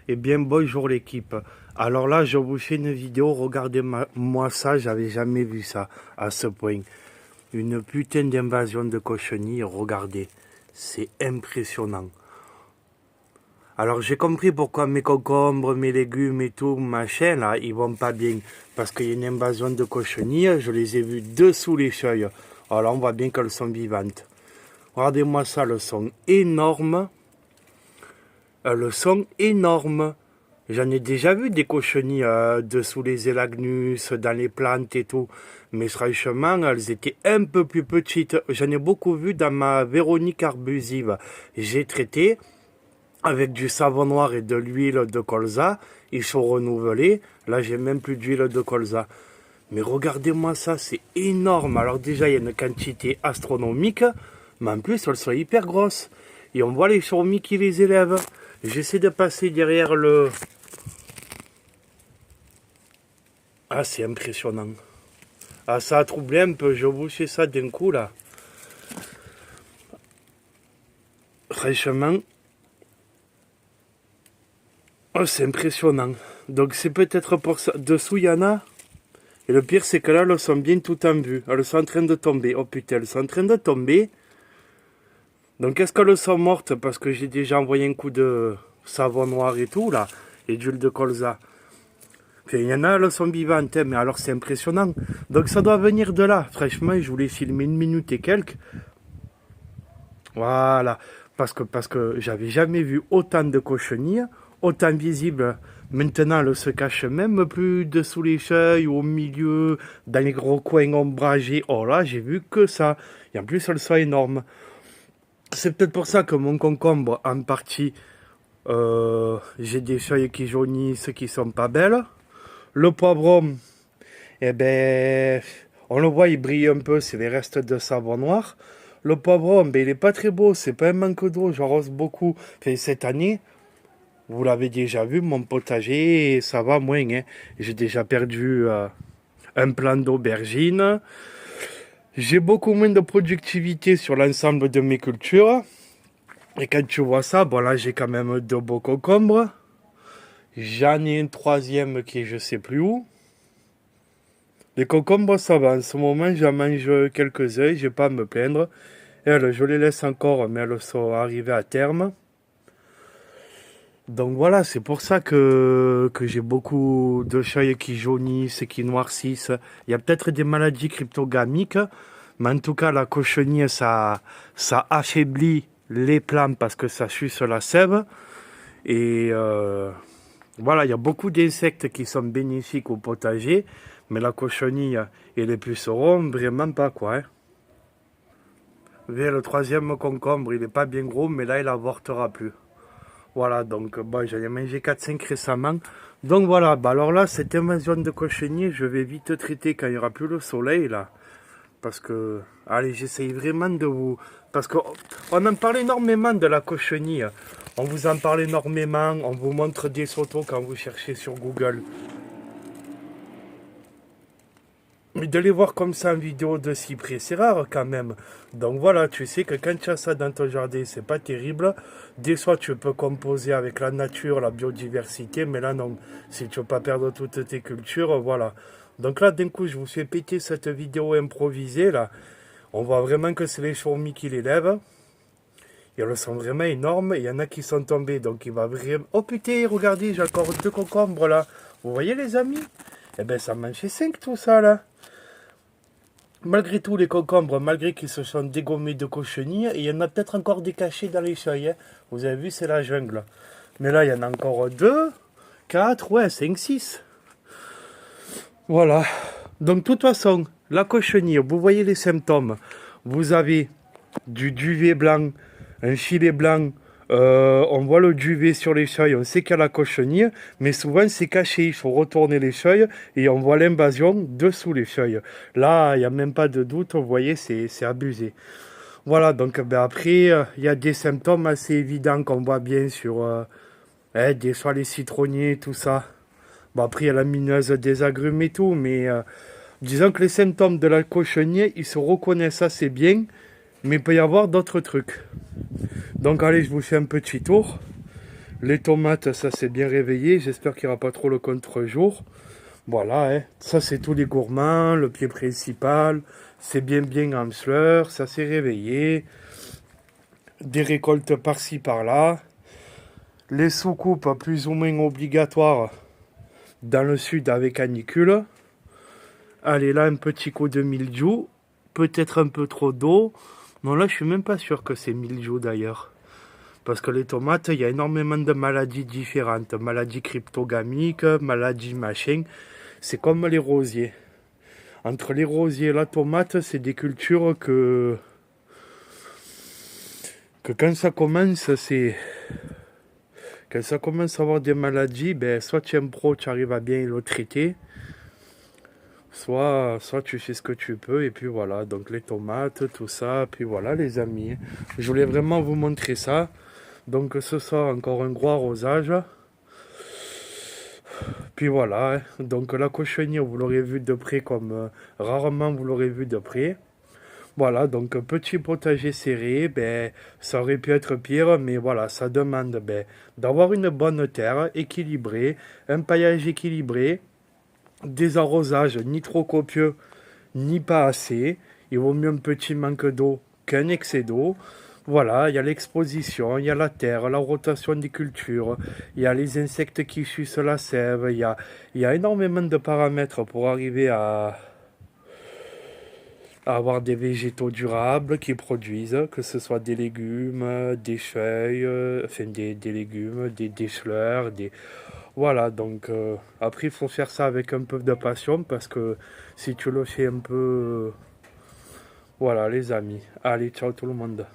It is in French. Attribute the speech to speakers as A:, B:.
A: Eh bien, bonjour l'équipe. Alors là, je vous fais une vidéo. Regardez-moi ça, j'avais jamais vu ça à ce point. Une putain d'invasion de cochenilles, regardez. C'est impressionnant. Alors j'ai compris pourquoi mes concombres, mes légumes et tout, machin, là, ils vont pas bien. Parce qu'il y a une invasion de cochenilles, je les ai vues dessous les feuilles. Alors on voit bien qu'elles sont vivantes. Regardez-moi ça, elles sont énormes. Elles sont énormes. J'en ai déjà vu des cochenilles dessous les élagnus, dans les plantes et tout. Mais franchement, elles étaient un peu plus petites. J'en ai beaucoup vu dans ma Véronique arbusive. J'ai traité avec du savon noir et de l'huile de colza. Ils sont renouvelés. Là, j'ai même plus d'huile de colza. Mais regardez-moi ça, c'est énorme. Alors déjà, il y a une quantité astronomique. Mais en plus, elles sont hyper grosses. Et on voit les fourmis qui les élèvent. J'essaie de passer derrière le... Ah, c'est impressionnant. Ah, ça a troublé un peu. Je vous fais ça d'un coup, là. Franchement, oh, c'est impressionnant. Donc, c'est peut-être pour ça. Dessous, il y en a. Et le pire, c'est que là, elles sont bien tout en vue. Elles sont en train de tomber. Oh putain, elles sont en train de tomber. Donc, est-ce qu'elles sont mortes? Parce que j'ai déjà envoyé un coup de savon noir et tout, là. Et d'huile de colza. Puis, il y en a, elles sont vivantes, hein, mais alors c'est impressionnant. Donc, ça doit venir de là. Franchement, je voulais filmer 1 minute et quelques. Voilà. Parce que j'avais jamais vu autant de cochenilles, autant visibles. Maintenant, elles se cachent même plus dessous les feuilles, au milieu, dans les gros coins ombragés. Oh là, j'ai vu que ça. Et en plus, elles sont énormes. C'est peut-être pour ça que mon concombre, en partie, j'ai des feuilles qui jaunissent, qui sont pas belles. Le poivron, eh ben, on le voit, il brille un peu, c'est les restes de savon noir. Le poivron, ben, il est pas très beau, c'est pas un manque d'eau, j'arrose beaucoup. Enfin, cette année, vous l'avez déjà vu, mon potager, ça va moins, hein. J'ai déjà perdu un plant d'aubergine. J'ai beaucoup moins de productivité sur l'ensemble de mes cultures. Et quand tu vois ça, bon là, j'ai quand même 2 beaux concombres. J'en ai un troisième qui est je sais plus où. Les concombres, ça va. En ce moment, j'en mange quelques-uns, j'ai pas à me plaindre. Elles, je les laisse encore, mais elles sont arrivées à terme. Donc voilà, c'est pour ça que j'ai beaucoup de feuilles qui jaunissent et qui noircissent. Il y a peut-être des maladies cryptogamiques, mais en tout cas, la cochenille, ça affaiblit les plantes parce que ça suce la sève. Et voilà, il y a beaucoup d'insectes qui sont bénéfiques au potager, mais la cochenille et les pucerons, vraiment pas quoi. Hein. Vous voyez, le troisième concombre, il n'est pas bien gros, mais là, il avortera plus. Voilà, donc bon, j'en ai mangé 4-5 récemment. Donc voilà, bah alors là, cette invasion de cochenilles, je vais vite traiter quand il n'y aura plus le soleil, là. Parce que, allez, j'essaye vraiment de vous... Parce qu'on en parle énormément de la cochenille. On vous en parle énormément, on vous montre des photos quand vous cherchez sur Google. Mais de les voir comme ça en vidéo de si près, c'est rare quand même. Donc voilà, tu sais que quand tu as ça dans ton jardin, c'est pas terrible. Des fois, tu peux composer avec la nature, la biodiversité, mais là non. Si tu veux pas perdre toutes tes cultures, voilà. Donc là, d'un coup, je vous fais péter cette vidéo improvisée, là. On voit vraiment que c'est les fourmis qui l'élèvent. Et elles sont vraiment énormes. Il y en a qui sont tombés, donc il va vraiment... Oh putain, regardez, j'ai encore 2 concombres, là. Vous voyez, les amis? Eh ben, ça m'en fait 5, tout ça, là. Malgré tout, les concombres, malgré qu'ils se sont dégommés de cochenilles, il y en a peut-être encore des cachés dans les feuilles. Hein. Vous avez vu, c'est la jungle. Mais là, il y en a encore 2, 4, ouais, 5, 6. Voilà. Donc, de toute façon, la cochenille, vous voyez les symptômes. Vous avez du duvet blanc, un filet blanc. On voit le duvet sur les feuilles, on sait qu'il y a la cochenille, mais souvent c'est caché, il faut retourner les feuilles et on voit l'invasion dessous les feuilles. Là, il n'y a même pas de doute, vous voyez, c'est abusé. Voilà, donc ben, après, il y a des symptômes assez évidents qu'on voit bien sur des soit les citronniers, tout ça. Bon, après, il y a la mineuse des agrumes et tout, mais disons que les symptômes de la cochenille, ils se reconnaissent assez bien, mais il peut y avoir d'autres trucs. Donc allez, je vous fais un petit tour. Les tomates, ça s'est bien réveillé. J'espère qu'il n'y aura pas trop le contre-jour. Voilà, hein. Ça c'est tous les gourmands, le pied principal. C'est bien en fleurs, ça s'est réveillé. Des récoltes par-ci par-là. Les soucoupes plus ou moins obligatoires dans le sud avec canicule. Allez, là, un petit coup de mildiou. Peut-être un peu trop d'eau. Non, là, je suis même pas sûr que c'est mildiou d'ailleurs. Parce que les tomates, il y a énormément de maladies différentes. Maladies cryptogamiques, maladies machin. C'est comme les rosiers. Entre les rosiers et la tomate, c'est des cultures que quand ça commence, c'est... Quand ça commence à avoir des maladies, ben, soit tu es un pro, tu arrives à bien le traiter. Soit tu fais ce que tu peux, et puis voilà, donc les tomates, tout ça, puis voilà les amis. Je voulais vraiment vous montrer ça. Donc ce soir, encore un gros arrosage. Puis voilà, hein. Donc la cochonnière, vous l'aurez vu de près comme rarement vous l'aurez vu de près. Voilà, donc un petit potager serré, ben, ça aurait pu être pire, mais voilà, ça demande ben, d'avoir une bonne terre équilibrée, un paillage équilibré, des arrosages ni trop copieux, ni pas assez. Il vaut mieux un petit manque d'eau qu'un excès d'eau. Voilà, il y a l'exposition, il y a la terre, la rotation des cultures, il y a les insectes qui sucent la sève, il y a énormément de paramètres pour arriver à avoir des végétaux durables qui produisent, que ce soit des légumes, des feuilles, enfin des légumes, des fleurs, des... Voilà, donc après il faut faire ça avec un peu de passion parce que si tu le fais un peu... voilà les amis, allez ciao tout le monde.